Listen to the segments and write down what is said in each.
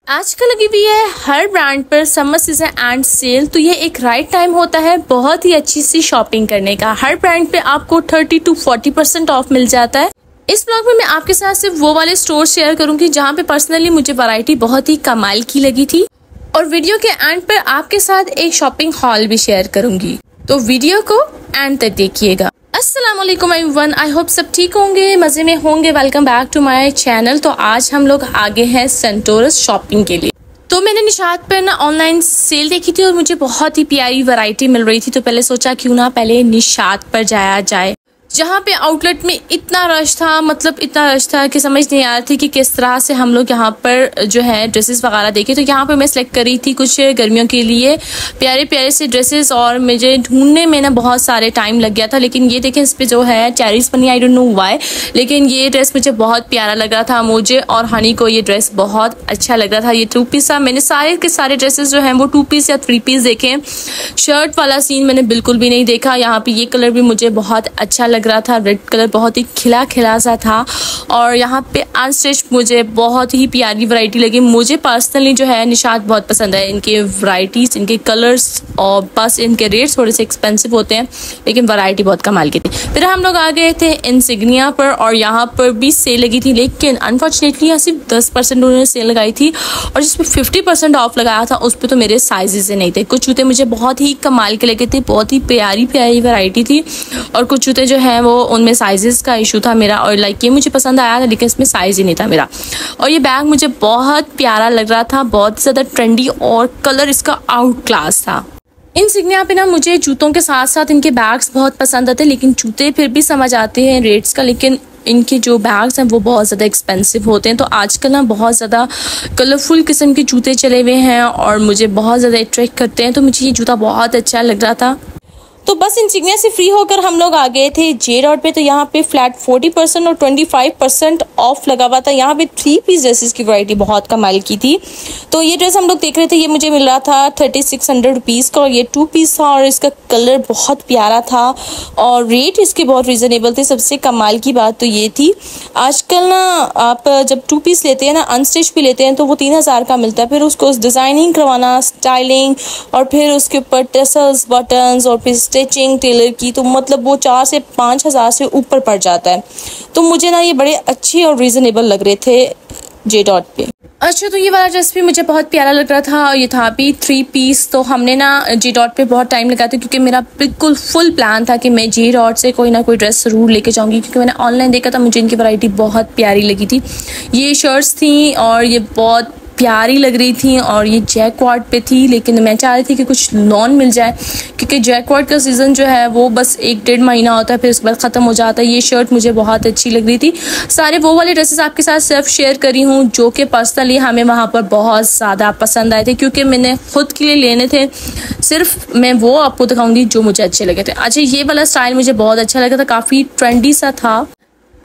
आजकल लगी हुई है हर ब्रांड पर समर सीजन एंड सेल, तो ये एक राइट टाइम होता है बहुत ही अच्छी सी शॉपिंग करने का। हर ब्रांड पे आपको 30 to 40% ऑफ मिल जाता है। इस ब्लॉग में मैं आपके साथ सिर्फ वो वाले स्टोर शेयर करूंगी जहाँ पे पर्सनली मुझे वैरायटी बहुत ही कमाल की लगी थी, और वीडियो के एंड पर आपके साथ एक शॉपिंग हॉल भी शेयर करूंगी, तो वीडियो को एंड तक देखिएगा। अस्सलाम वालेकुम एवरीवन, आई होप सब ठीक होंगे, मजे में होंगे। Welcome back to my channel. तो आज हम लोग आगे हैं सेंटोरस शॉपिंग के लिए। तो मैंने निशात पर ना ऑनलाइन सेल देखी थी और मुझे बहुत ही प्यारी वैरायटी मिल रही थी, तो पहले सोचा क्यों ना पहले निशात पर जाया जाए, जहाँ पे आउटलेट में इतना रश था, मतलब इतना रश था कि समझ नहीं आ रही थी कि किस तरह से हम लोग यहाँ पर जो है ड्रेसेस वगैरह देखे। तो यहाँ पर मैं सिलेक्ट करी थी कुछ गर्मियों के लिए प्यारे प्यारे से ड्रेसेस, और मुझे ढूंढने में ना बहुत सारे टाइम लग गया था। लेकिन ये देखें, इस पे जो है चेरीज बनी, आई डोंट नो व्हाई, लेकिन ये ड्रेस मुझे बहुत प्यारा लग रहा था। मुझे और हनी को ये ड्रेस बहुत अच्छा लग रहा था। ये 2 पीस था। मैंने सारे के सारे ड्रेसेस जो हैं वो 2 पीस या 3 पीस देखे। शर्ट वाला सीन मैंने बिल्कुल भी नहीं देखा। यहाँ पे ये कलर भी मुझे बहुत अच्छा लग रहा था, रेड कलर बहुत ही खिला खिला सा था। और यहाँ पे अनस्टिच मुझे बहुत ही प्यारी वैरायटी लगी। मुझे पर्सनली जो है निशात बहुत पसंद है, इनके वैरायटीज, इनके कलर्स, और बस इनके रेट्स थोड़े से एक्सपेंसिव होते हैं, लेकिन वैरायटी बहुत कमाल की थी। फिर हम लोग आ गए थे इंसिग्निया पर, और यहाँ पर भी सेल लगी थी, लेकिन अनफॉर्चुनेटली यहाँ सिर्फ 10% उन्होंने सेल लगाई थी, और जिसमें 50% ऑफ लगाया था उस पर तो मेरे साइजेस नहीं थे। कुछ जूते मुझे बहुत ही कमाल के लगे थे, बहुत ही प्यारी प्यारी वैरायटी थी, और कुछ जूते जो है वो उनमें साइजेस का इशू था मेरा, और लाइक ये मुझे पसंद आया था लेकिन इसमें साइज ही नहीं था मेरा। और ये बैग मुझे बहुत प्यारा लग रहा था, बहुत ज़्यादा ट्रेंडी, और कलर इसका आउट क्लास था। इंसिग्निया पे ना मुझे जूतों के साथ साथ इनके बैग्स बहुत पसंद आते हैं, लेकिन जूते फिर भी समझ आते हैं रेट्स का, लेकिन इनके जो बैग्स हैं वो बहुत ज़्यादा एक्सपेंसिव होते हैं। तो आजकल ना बहुत ज़्यादा कलरफुल किस्म के जूते चले हुए हैं और मुझे बहुत ज़्यादा अट्रैक्ट करते हैं, तो मुझे ये जूता बहुत अच्छा लग रहा था। तो बस इंसिग्निया से फ्री होकर हम लोग आ गए थे जे डॉट पे। तो यहाँ पे फ्लैट 40% और 25% ऑफ लगा हुआ था। यहाँ पे 3 पीस ड्रेसेस की वैरायटी बहुत कमाल की थी। तो ये ड्रेस हम लोग देख रहे थे, ये मुझे मिल रहा था 3600 रुपीज़ का, और ये 2 पीस था, और इसका कलर बहुत प्यारा था, और रेट इसके बहुत रीज़नेबल थे। सबसे कमाल की बात तो ये थी, आजकल ना आप जब 2 पीस लेते हैं ना, अनस्टिच भी लेते हैं, तो वो 3000 का मिलता है। फिर उसको डिज़ाइनिंग करवाना, स्टाइलिंग, और फिर उसके ऊपर टेसल्स, बटन्स, और फिर स्टिचिंग टेलर की, तो मतलब वो 4 से 5000 से ऊपर पड़ जाता है। तो मुझे ना ये बड़े अच्छे और रीजनेबल लग रहे थे जे डॉट पे। अच्छा, तो ये वाला ड्रेस भी मुझे बहुत प्यारा लग रहा था, और ये था भी 3 पीस। तो हमने ना जे डॉट पे बहुत टाइम लगा था, क्योंकि मेरा बिल्कुल फुल प्लान था कि मैं जे डॉट से कोई ना कोई ड्रेस जरूर लेके जाऊंगी, क्योंकि मैंने ऑनलाइन देखा था, मुझे इनकी वैरायटी बहुत प्यारी लगी थी। ये शर्ट्स थी और ये बहुत प्यारी लग रही थी, और ये जैकवार्ड पे थी, लेकिन मैं चाह रही थी कि कुछ लॉन मिल जाए, क्योंकि जैकवार्ड का सीज़न जो है वो बस 1-1.5 महीना होता है, फिर उसके बाद ख़त्म हो जाता है। ये शर्ट मुझे बहुत अच्छी लग रही थी। सारे वो वाले ड्रेसेस आपके साथ सिर्फ शेयर करी हूँ जो कि पर्सनली हमें वहाँ पर बहुत ज़्यादा पसंद आए थे, क्योंकि मैंने खुद के लिए लेने थे। सिर्फ मैं वो आपको दिखाऊंगी जो मुझे अच्छे लगे थे। अच्छा, ये वाला स्टाइल मुझे बहुत अच्छा लगा था, काफ़ी ट्रेंडी सा था।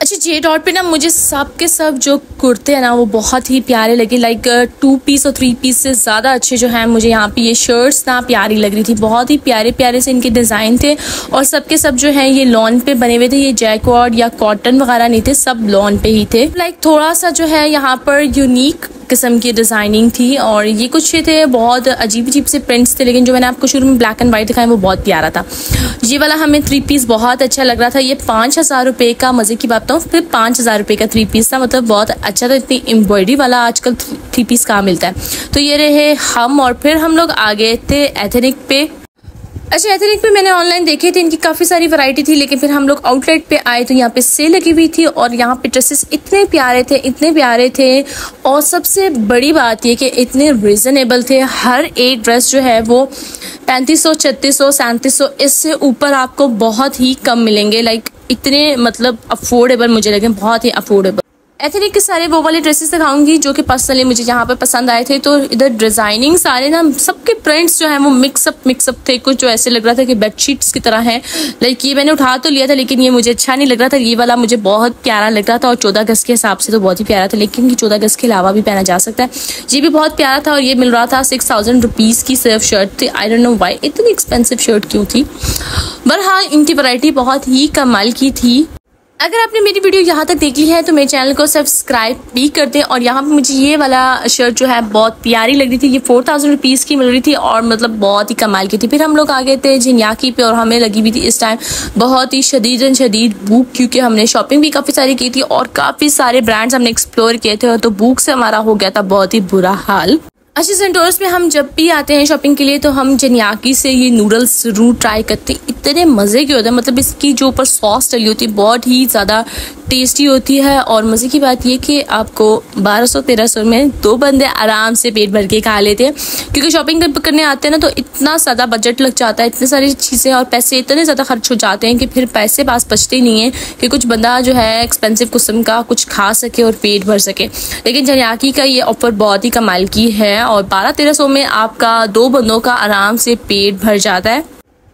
अच्छा, जे डॉट पे ना मुझे सब के सब जो कुर्ते हैं ना वो बहुत ही प्यारे लगे, लाइक 2 पीस और 3 पीस से ज़्यादा अच्छे जो हैं मुझे यहाँ पे ये शर्ट्स ना प्यारी लग रही थी। बहुत ही प्यारे प्यारे से इनके डिज़ाइन थे, और सब के सब जो हैं ये लॉन पे बने हुए थे। ये जैकवार्ड या कॉटन वगैरह नहीं थे, सब लॉन पे ही थे। लाइक थोड़ा सा जो है यहाँ पर यूनिक किस्म की डिज़ाइनिंग थी, और ये कुछ थे बहुत अजीब अजीब से प्रिंट्स थे, लेकिन जो मैंने आपको शुरू में ब्लैक एंड वाइट दिखाया वो बहुत प्यारा था। ये वाला हमें 3 पीस बहुत अच्छा लग रहा था। ये 5000 रुपये का, मज़े की बात तो फिर 5000 रुपये का 3 पीस था, मतलब बहुत अच्छा था। इतनी एम्ब्रॉयडरी वाला आजकल 3 पीस कहाँ मिलता है। तो ये रहे हम, और फिर हम लोग आ गए थे एथनिक पे। अच्छा, एथनिक पे मैंने ऑनलाइन देखे थे, इनकी काफ़ी सारी वैरायटी थी, लेकिन फिर हम लोग आउटलेट पे आए तो यहाँ पे सेल लगी हुई थी, और यहाँ पे ड्रेसेस इतने प्यारे थे, इतने प्यारे थे, और सबसे बड़ी बात ये कि इतने रीज़नेबल थे। हर एक ड्रेस जो है वो 3500, 3600, 3700, इससे ऊपर आपको बहुत ही कम मिलेंगे। लाइक इतने मतलब अफोर्डेबल मुझे लगे, बहुत ही अफोर्डेबल। एथनिक के सारे वो वाले ड्रेसेस दिखाऊंगी जो कि पर्सनली मुझे यहाँ पे पसंद आए थे। तो इधर डिजाइनिंग सारे ना सबके प्रिंट्स जो हैं वो मिक्सअप थे। कुछ जो ऐसे लग रहा था कि बेडशीट्स की तरह हैं। लाइक ये मैंने उठा तो लिया था, लेकिन ये मुझे अच्छा नहीं लग रहा था। ये वाला मुझे बहुत प्यारा लग रहा था, और 14 गज के हिसाब से तो बहुत ही प्यारा था, लेकिन ये 14 गज के अलावा भी पहना जा सकता है। ये भी बहुत प्यारा था, और ये मिल रहा था 6000 रुपीज़ की सिर्फ शर्ट थी। आई डोंट नो वाई इतनी एक्सपेंसिव शर्ट क्यों थी, बट हाँ इनकी वैरायटी बहुत ही कमाल की थी। अगर आपने मेरी वीडियो यहाँ तक देख ली है तो मेरे चैनल को सब्सक्राइब भी कर दें। और यहाँ पे मुझे ये वाला शर्ट जो है बहुत प्यारी लग रही थी, ये 4000 रुपीज़ की मिल रही थी और मतलब बहुत ही कमाल की थी। फिर हम लोग आ गए थे झिंयाकी पे और हमें लगी हुई थी इस टाइम बहुत ही शदीद भूख, क्योंकि हमने शॉपिंग भी काफ़ी सारी की थी और काफ़ी सारे ब्रांड्स हमने एक्सप्लोर किए थे, तो भूख से हमारा हो गया था बहुत ही बुरा हाल। अच्छा, सेंटोरस में हम जब भी आते हैं शॉपिंग के लिए तो हम झिंयाकी से ये नूडल्स जरूर ट्राई करते हैं। इतने मज़े के होते हैं, मतलब इसकी जो ऊपर सॉस डली होती है बहुत ही ज़्यादा टेस्टी होती है। और मज़े की बात ये कि आपको 1200-1300 में 2 बंदे आराम से पेट भर के खा लेते हैं, क्योंकि शॉपिंग करने आते हैं ना तो इतना ज़्यादा बजट लग जाता है, इतनी सारी चीज़ें और पैसे इतने ज़्यादा खर्च हो जाते हैं कि फिर पैसे पास बचते ही नहीं है कि कुछ बंदा जो है एक्सपेंसिव किस्म का कुछ खा सके और पेट भर सके। लेकिन झिंयाकी का ये ऑफर बहुत ही कमाल की है और 1200-1300 में आपका 2 बंदों का आराम से पेट भर जाता है।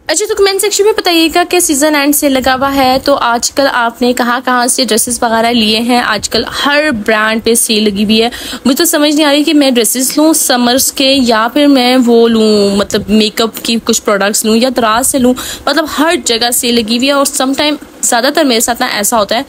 अच्छा, तो कमेंट सेक्शन में बताइएगा कि सीजन एंड सेल लगा हुआ है तो आजकल आपने कहाँ से ड्रेसेस वगैरह लिए हैं। आजकल हर ब्रांड पे सेल लगी हुई है। मुझे तो समझ नहीं आ रही कि मैं ड्रेसेस लूँ समर्स के या फिर मैं वो लूँ, मतलब मेकअप की कुछ प्रोडक्ट्स लूँ या दराज से लूँ। मतलब हर जगह सेल लगी हुई है और समटाइम ज़्यादातर मेरे साथ ना ऐसा होता है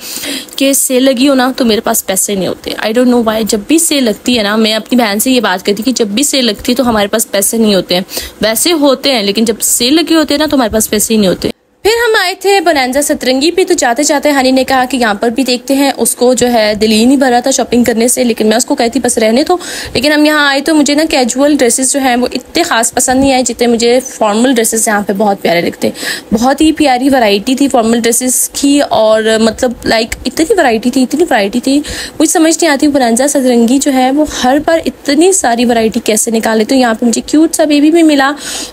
कि सेल लगी हो ना तो मेरे पास पैसे नहीं होते। I don't know why. जब भी सेल लगती है ना, मैं अपनी बहन से ये बात करती कि जब भी सेल लगती है तो हमारे पास पैसे नहीं होते हैं। वैसे होते हैं लेकिन जब सेल लगी होती है ना तो हमारे पास पैसे ही नहीं होते। फिर हम आए थे बोनांजा सतरंगी पे, तो जाते जाते हनी ने कहा कि यहाँ पर भी देखते हैं। उसको जो है दिल ही नहीं भरा था शॉपिंग करने से, लेकिन मैं उसको कहती बस रहने दो। लेकिन हम यहाँ आए तो मुझे ना कैजुअल ड्रेसेस जो हैं वो इतने खास पसंद नहीं आए जितने मुझे फॉर्मल ड्रेसेस यहाँ पे बहुत प्यारे लगते। बहुत ही प्यारी वैरायटी थी फॉर्मल ड्रेसेस की और मतलब लाइक इतनी वैरायटी थी मुझे समझ नहीं आती बोनांजा सतरंगी जो है वो हर बार इतनी सारी वैरायटी कैसे निकाले। तो यहाँ पे मुझे क्यूट सा बेबी भी मिला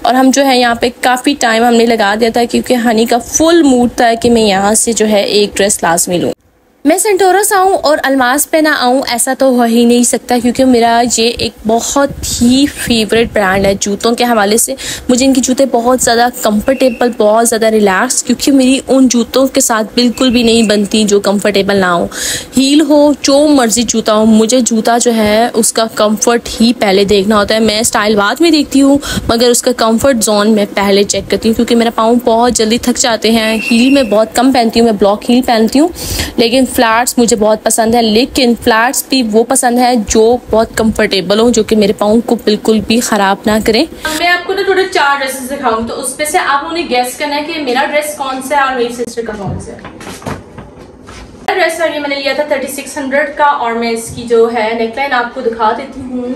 और हम जो है यहाँ पे काफ़ी टाइम हमने लगा दिया था, क्योंकि हनी का फुल मूड था कि मैं यहाँ से जो है एक ड्रेस लाजमी लूँ। मैं सेंटोरस आऊँ और अल्मास पे ना आऊँ ऐसा तो हो ही नहीं सकता, क्योंकि मेरा ये एक बहुत ही फेवरेट ब्रांड है जूतों के हवाले से। मुझे इनके जूते बहुत ज़्यादा कंफर्टेबल, बहुत ज़्यादा रिलैक्स, क्योंकि मेरी उन जूतों के साथ बिल्कुल भी नहीं बनती जो कंफर्टेबल ना हो। हील हो, जो मर्जी जूता हो, मुझे जूता जो है उसका कंफर्ट ही पहले देखना होता है। मैं स्टाइल बाद में देखती हूँ मगर उसका कंफर्ट जोन मैं पहले चेक करती हूँ, क्योंकि मेरा पाँव बहुत जल्दी थक जाते हैं। हील मैं बहुत कम पहनती हूँ, मैं ब्लॉक हील पहनती हूँ, लेकिन फ्लैट्स मुझे बहुत पसंद है। लेकिन फ्लैट्स भी वो पसंद है जो बहुत कंफर्टेबल हो, जो कि मेरे पाँव को बिल्कुल भी ख़राब ना करे। मैं आपको ना टोटल 4 ड्रेसेस दिखाऊंगी, तो उसमें से आप उन्हें गेस करना है कि मेरा ड्रेस कौन सा है और मेरी सिस्टर का कौन सा है। ड्रेस ये मैंने लिया था 3600 का और मैं इसकी जो है नेकलाइन आपको दिखा देती हूँ।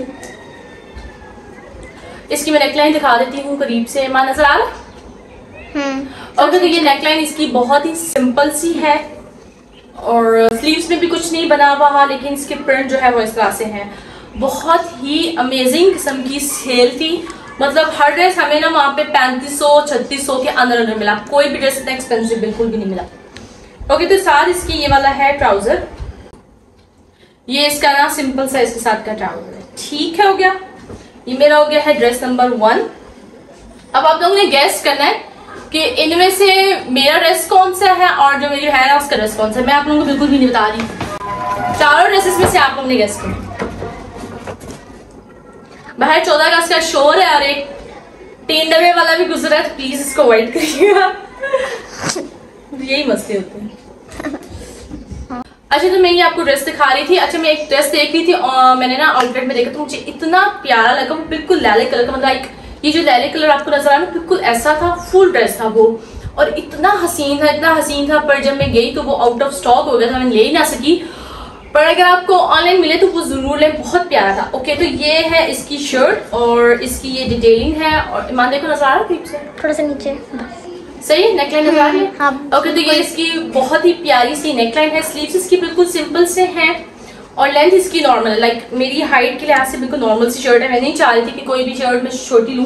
इसकी मैं नेकलाइन दिखा देती हूँ करीब से, मां नजर आ रहा? ओके, तो ये नेकलाइन इसकी बहुत ही सिंपल सी है और स्लीव्स में भी कुछ नहीं बना हुआ, लेकिन इसके प्रिंट जो है वो इस तरह से है। बहुत ही अमेजिंग किस्म की सेल थी, मतलब हर ड्रेस हमें ना वहाँ पे 3500-3600 के अंदर मिला। कोई भी ड्रेस इतना एक्सपेंसिव बिल्कुल भी नहीं मिला। ओके, तो साथ इसकी ये वाला है ट्राउजर, ये इसका ना सिंपल सा इसके साथ का ट्राउजर है। ठीक है, हो गया। ये मेरा हो गया है ड्रेस नंबर 1। अब आप लोगों ने गैस करना है कि इनमें से मेरा ड्रेस कौन सा है और जो मेरी है ना उसका ड्रेस कौन सा है। मैं आप लोगों को बिल्कुल भी नहीं बता रही। चारों ड्रेसेस में से आप लोगों ने गैस करना। बाहर 14 अगस्त का शोर है और एक 3 डबे वाला भी गुजरा है, तो प्लीज इसको अवॉइड करिएगा। यही मसले होते हैं। अच्छा, तो मैं ये आपको ड्रेस दिखा रही थी। अच्छा, मैं एक ड्रेस देख रही थी और मैंने ना आउटलेट में देखा तो मुझे इतना प्यारा लगा, वो बिल्कुल लैले कलर का, मतलब ये जो लैले कलर आपको नजर आ रहा है बिल्कुल ऐसा था, फुल ड्रेस था वो और इतना हसीन था। पर जब मैं गई तो वो आउट ऑफ स्टॉक हो गया था, मैं ले ही ना सकी। पर अगर आपको ऑनलाइन मिले तो वो जरूर लें, बहुत प्यारा था। ओके, तो ये है इसकी शर्ट और इसकी ये डिटेलिंग है और ईमान देखो नजर आ रहा है से थोड़ा सा नीचे, सही नेकलाइन नजर आ रही है। हाँ। ओके, तो ये इसकी बहुत ही प्यारी सी नेकलाइन है। स्लीव्स इसकी बिल्कुल सिंपल से हैं और लेंथ इसकी नॉर्मल है, लाइक मेरी हाइट के लिहाज से बिल्कुल नॉर्मल सी शर्ट है। मैं नहीं चाह रही थी कि कोई भी शर्ट मैं छोटी लूँ,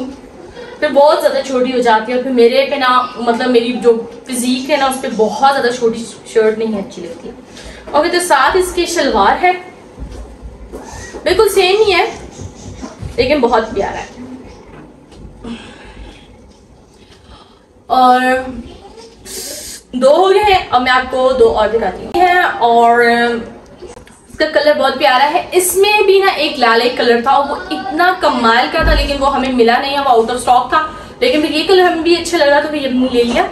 फिर बहुत ज़्यादा छोटी हो जाती है और फिर मेरे पे ना, मतलब मेरी जो फिजिक है ना उस पर बहुत ज़्यादा छोटी शर्ट नहीं अच्छी लगती है। ओके, तो साथ इसके शलवार है, बिल्कुल सेम ही है लेकिन बहुत प्यारा है। और 2 हो गए हैं, अब मैं आपको 2 और दिखाती हूँ। और इसका कलर बहुत प्यारा है। इसमें भी ना एक लाल कलर था, वो इतना कमाल का था लेकिन वो हमें मिला नहीं है, वो आउट ऑफ स्टॉक था। लेकिन फिर ये कलर हमें भी अच्छा लग रहा था तो फिर ये हमने ले लिया।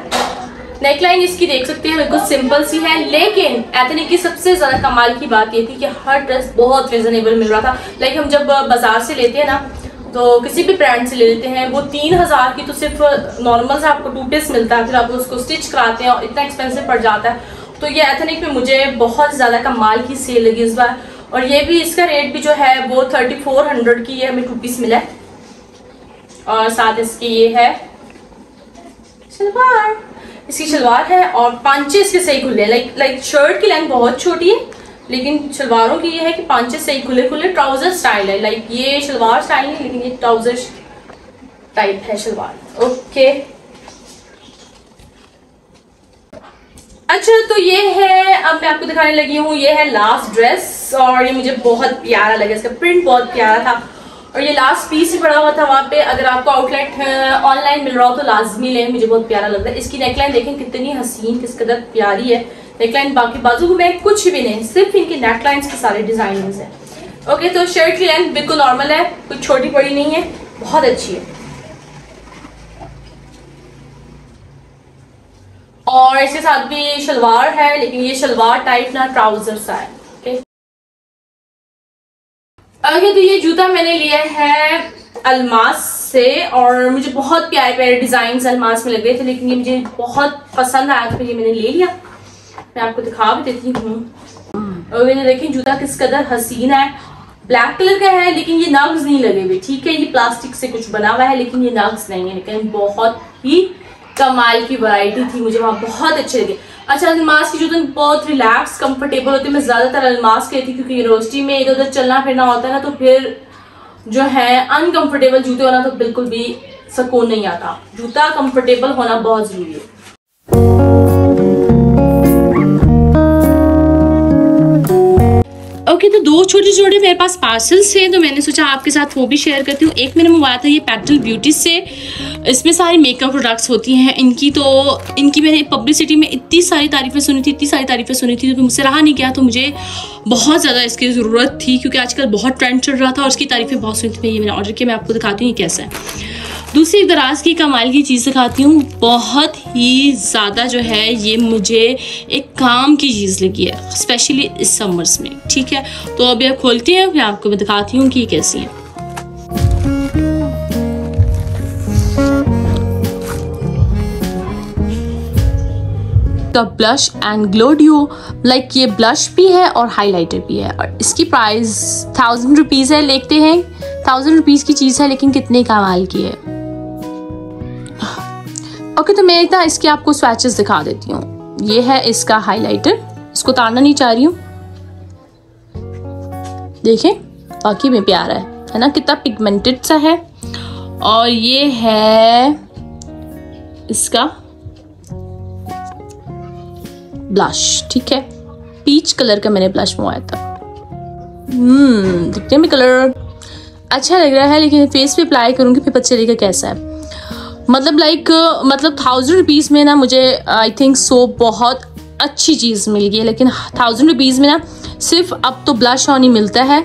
नेकलाइन इसकी देख सकते हैं बिल्कुल सिंपल सी है, लेकिन एथनिक की सबसे ज्यादा कमाल की बात ये थी कि हर ड्रेस बहुत रिजनेबल मिल रहा था। लाइक हम जब बाजार से लेते हैं ना, तो किसी भी ब्रांड से ले लेते हैं, वो 3000 की तो सिर्फ नॉर्मल से आपको 2 पीस मिलता है, फिर आप उसको स्टिच कराते हैं और इतना एक्सपेंसिव पड़ जाता है। तो ये एथनिक में मुझे बहुत ज़्यादा कमाल की सेल लगी इस बार। और ये भी इसका रेट भी जो है वो 3400 की है, हमें 2 पीस मिला है। और साथ इसकी ये है शलवार, इसकी शलवार है और पांचे इसके सही खुले। लाइक शर्ट की लेंथ बहुत छोटी है, लेकिन शलवारों की ये है कि पांचे सही खुले खुले ट्राउजर स्टाइल है। लाइक ये शलवार स्टाइल है, लेकिन ये ट्राउजर टाइप है शलवार। ओके, अच्छा तो ये है, अब मैं आपको दिखाने लगी हूँ, ये है लास्ट ड्रेस और ये मुझे बहुत प्यारा लगा, इसका प्रिंट बहुत प्यारा था और ये लास्ट पीस ही पड़ा हुआ था वहाँ पे। अगर आपको आउटलेट ऑनलाइन मिल रहा हो तो लाजमी लें, मुझे बहुत प्यारा लग रहा है। इसकी नेकलाइन देखें कितनी हसीन, किस कदर प्यारी है नेकलाइन। बाकी बाजू में कुछ भी नहीं, सिर्फ इनके नेकलाइंस के सारे डिजाइन हैं। ओके, तो शर्ट की लेंथ बिल्कुल नॉर्मल है, कुछ छोटी बड़ी नहीं है, बहुत अच्छी है। और इसके साथ भी शलवार है, लेकिन ये शलवार टाइप ना ट्राउजर सा है। ओके, तो ये जूता मैंने लिया है अलमास से और मुझे बहुत प्यारे प्यारे डिजाइन अलमास में लग रहे थे, लेकिन ये मुझे बहुत पसंद आया तो ये मैंने ले लिया। मैं आपको दिखा भी देती हूँ। और ये देखिए जूता किस कदर हसीन है, ब्लैक कलर का है, लेकिन ये नग्स नहीं लगे हुए। ठीक है, ये प्लास्टिक से कुछ बना हुआ है, लेकिन ये नग्स नहीं है। लेकिन बहुत ही कमाल की वैरायटी थी, मुझे वहाँ बहुत अच्छे लगे। अच्छा, अलमास की जूते बहुत रिलैक्स कंफर्टेबल होते हैं। मैं ज्यादातर अलमास की थी क्योंकि यूनिवर्सिटी में इधर उधर चलना फिरना होता है ना, तो फिर जो है अनकंफर्टेबल जूते होना तो बिल्कुल भी सुकून नहीं आता। जूता कंफर्टेबल होना बहुत जरूरी है। ओके, तो 2 छोटे छोटे मेरे पास पार्सल्स हैं, तो मैंने सोचा आपके साथ वो भी शेयर करती हूँ। एक मैंने मंगवाया था ये पेटल ब्यूटी से, इसमें सारी मेकअप प्रोडक्ट्स होती हैं इनकी मैंने पब्लिसिटी में इतनी सारी तारीफ़ें सुनी थी, तो मुझसे रहा नहीं गया। तो मुझे बहुत ज़्यादा इसकी ज़रूरत थी क्योंकि आजकल बहुत ट्रेंड चल रहा था और उसकी तारीफ़ें बहुत सुनी थी। ये मैंने ऑर्डर किया, मैं आपको दिखाती हूँ ये कैसा है। दूसरी एक दराज की कमाल की चीज़ दिखाती हूँ, बहुत ही ज़्यादा जो है ये मुझे एक काम की चीज़ लगी है, स्पेशली इस समर्स में। ठीक है, तो अभी आप खोलती हैं, फिर आपको मैं दिखाती हूँ कि ये कैसी है। The blush and glow due, like ये ब्लश भी है और हाइलाइटर भी है और इसकी प्राइस 1000 रुपीज़ है। लेते हैं 1000 रुपीज़ की चीज़ है, लेकिन कितने कमाल की है। ओके, तो मैं इतना इसके आपको स्वैचेस दिखा देती हूँ। ये है इसका हाइलाइटर, इसको उतारना नहीं चाह रही हूँ, देखें बाकी में प्यारा है ना, कितना पिगमेंटेड सा है। और ये है इसका ब्लश, ठीक है, पीच कलर का मैंने ब्लश मंगवाया था। दिखने में कलर अच्छा लग रहा है, लेकिन फेस पे अप्लाई करूँगी फिर पता चलेगा कैसा है। मतलब 1000 रुपीज़ में ना मुझे आई थिंक सो बहुत अच्छी चीज़ मिल गई है, लेकिन 1000 रुपीज़ में ना सिर्फ अब तो ब्लश ऑन ही मिलता है,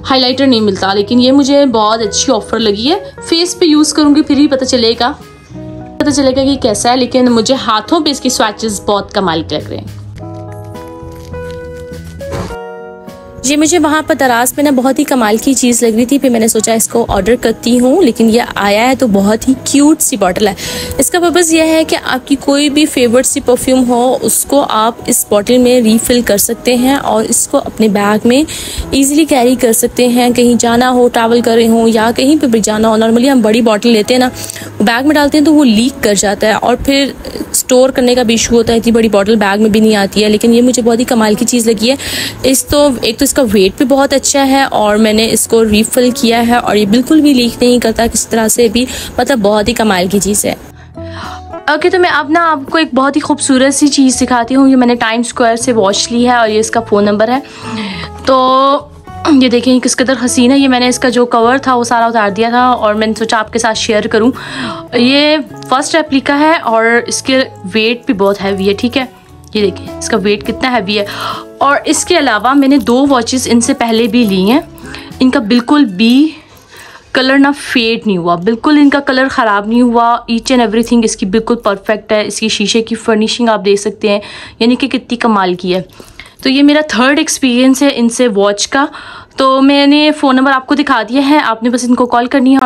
हाइलाइटर नहीं मिलता। लेकिन ये मुझे बहुत अच्छी ऑफर लगी है, फेस पे यूज़ करूँगी फिर ही पता चलेगा कि कैसा है। लेकिन मुझे हाथों पे इसकी स्वैचेस बहुत कमाल के लग रहे हैं। ये मुझे वहाँ पर दराज में ना बहुत ही कमाल की चीज़ लग रही थी, फिर मैंने सोचा इसको ऑर्डर करती हूँ। लेकिन ये आया है तो बहुत ही क्यूट सी बॉटल है। इसका पर्पज़ यह है कि आपकी कोई भी फेवरेट सी परफ्यूम हो उसको आप इस बॉटल में रीफ़िल कर सकते हैं और इसको अपने बैग में ईजिली कैरी कर सकते हैं। कहीं जाना हो, ट्रैवल कर रहे हो या कहीं पर भी जाना हो। नॉर्मली हम बड़ी बॉटल लेते हैं ना, बैग में डालते हैं तो वो लीक कर जाता है और फिर स्टोर करने का भी इशू होता है। इतनी बड़ी बॉटल बैग में भी नहीं आती है। लेकिन ये मुझे बहुत ही कमाल की चीज़ लगी है। एक तो इसका वेट भी बहुत अच्छा है और मैंने इसको रीफिल किया है और ये बिल्कुल भी लीक नहीं करता किसी तरह से भी, मतलब बहुत ही कमाल की चीज़ है। ओके, तो मैं अब ना आपको एक बहुत ही खूबसूरत सी चीज़ सिखाती हूँ। ये मैंने टाइम स्क्वायर से वॉच ली है और ये इसका फ़ोन नंबर है। तो ये देखें किस कदर हसीन है। ये मैंने इसका जो कवर था वो सारा उतार दिया था और मैंने सोचा आपके साथ शेयर करूँ। ये फर्स्ट रेप्लिका है और इसके वेट भी बहुत हैवी है। ठीक है, ये देखिए इसका वेट कितना हैवी है। और इसके अलावा मैंने 2 वॉचेस इनसे पहले भी ली हैं, इनका बिल्कुल भी कलर ना फेड नहीं हुआ, बिल्कुल इनका कलर ख़राब नहीं हुआ। ईच एंड एवरीथिंग इसकी बिल्कुल परफेक्ट है। इसकी शीशे की फर्निशिंग आप देख सकते हैं, यानी कि कितनी कमाल की है। तो ये मेरा थर्ड एक्सपीरियंस है इनसे वॉच का। तो मैंने फ़ोन नंबर आपको दिखा दिया है, आपने बस इनको कॉल करनी है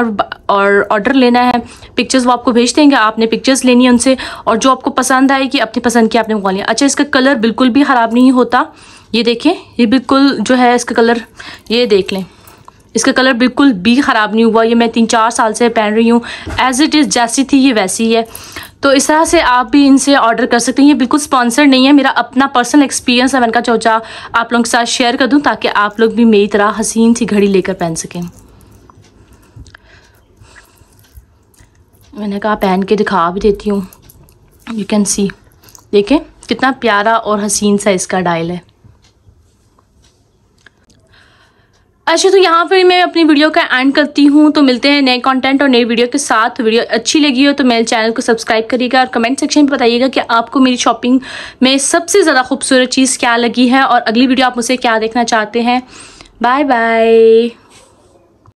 और ऑर्डर लेना है। पिक्चर्स वो आपको भेज देंगे, आपने पिक्चर्स लेनी है उनसे, और जो आपको पसंद आएगी अपनी पसंद की आपने मंगवा लिया। अच्छा, इसका कलर बिल्कुल भी ख़राब नहीं होता। ये देखें, ये बिल्कुल जो है इसका कलर, ये देख लें, इसका कलर बिल्कुल भी ख़राब नहीं हुआ। ये मैं 3-4 साल से पहन रही हूँ, एज इट इज़ जैसी थी ये वैसी ही है। तो इस तरह से आप भी इनसे ऑर्डर कर सकते हैं। ये बिल्कुल स्पॉन्सर नहीं है, मेरा अपना पर्सनल एक्सपीरियंस है। मैंने कहा सोचा आप लोगों के साथ शेयर कर दूं ताकि आप लोग भी मेरी तरह हसीन सी घड़ी लेकर पहन सकें। मैंने कहा पहन के दिखा भी देती हूँ। यू कैन सी, देखें कितना प्यारा और हसीन सा इसका डायल है। अच्छा, तो यहाँ पर मैं अपनी वीडियो का एंड करती हूँ। तो मिलते हैं नए कंटेंट और नई वीडियो के साथ। वीडियो अच्छी लगी हो तो मेरे चैनल को सब्सक्राइब करिएगा और कमेंट सेक्शन में बताइएगा कि आपको मेरी शॉपिंग में सबसे ज़्यादा खूबसूरत चीज़ क्या लगी है और अगली वीडियो आप मुझसे क्या देखना चाहते हैं। Bye bye.